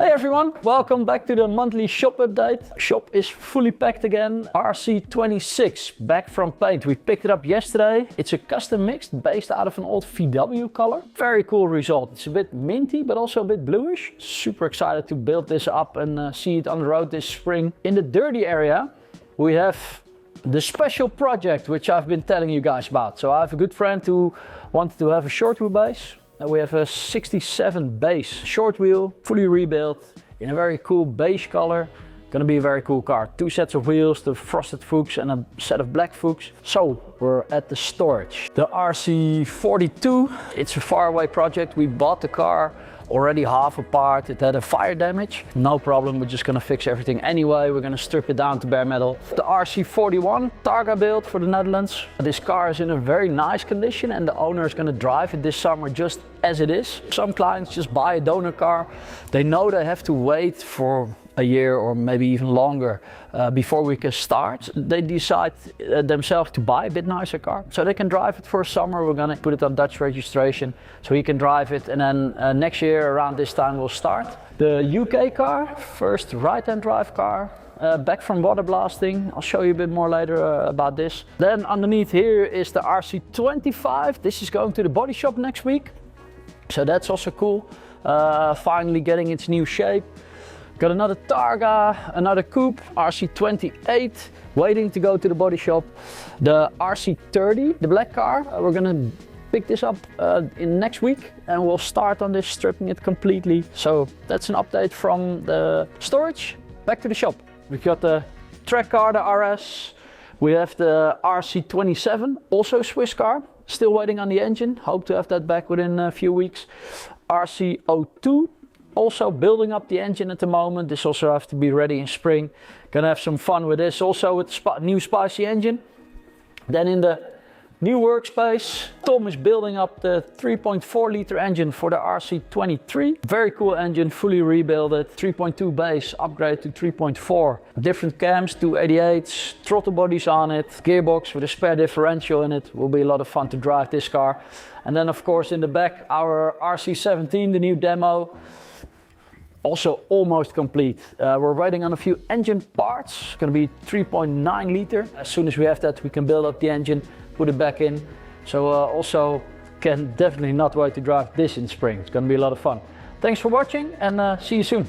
Hey everyone, welcome back to the monthly shop update. Shop is fully packed again. RC26 back from paint. We picked it up yesterday. It's a custom mixed based out of an old VW color. Very cool result. It's a bit minty but also a bit bluish. Super excited to build this up and see it on the road this spring. In the dirty area we have the special project which I've been telling you guys about. So I have a good friend who wanted to have a short wheelbase. We have a 67 base short wheel, fully rebuilt in a very cool beige color. Gonna be a very cool car. 2 sets of wheels, the frosted forks and a set of black forks. So we're at the storage. The RC42, it's a faraway project. We bought the car already half apart. It had a fire damage. No problem, we're just gonna fix everything anyway. We're gonna strip it down to bare metal. The RC41, Targa build for the Netherlands. This car is in a very nice condition and the owner is gonna drive it this summer just as it is. Some clients just buy a donor car. They know they have to wait for a year or maybe even longer before we can start. They decide themselves to buy a bit nicer car so they can drive it for a summer. We're gonna put it on Dutch registration so he can drive it, and then next year around this time we'll start. The UK car, first right-hand drive car, back from water blasting. I'll show you a bit more later about this. Then underneath here is the RC25. This is going to the body shop next week, so that's also cool. Finally getting its new shape. Got another Targa, another coupe, RC28, waiting to go to the body shop. The RC30, the black car, we're gonna pick this up in next week and we'll start on this, stripping it completely. So that's an update from the storage. Back to the shop. We've got the track car, the RS. We have the RC27, also Swiss car. Still waiting on the engine. Hope to have that back within a few weeks. RC02. Also building up the engine at the moment. This also has to be ready in spring. Gonna have some fun with this also with the new spicy engine. Then in the new workspace, Tom is building up the 3.4 liter engine for the RC23. Very cool engine, fully rebuilt it. 3.2 base, upgrade to 3.4. Different cams, 288s, throttle bodies on it, gearbox with a spare differential in it. Will be a lot of fun to drive this car. And then of course in the back our RC17, the new demo. Also almost complete. We're waiting on a few engine parts. It's gonna be 3.9 liter. As soon as we have that, we can build up the engine, put it back in. So also can definitely not wait to drive this in spring. It's gonna be a lot of fun. Thanks for watching and see you soon.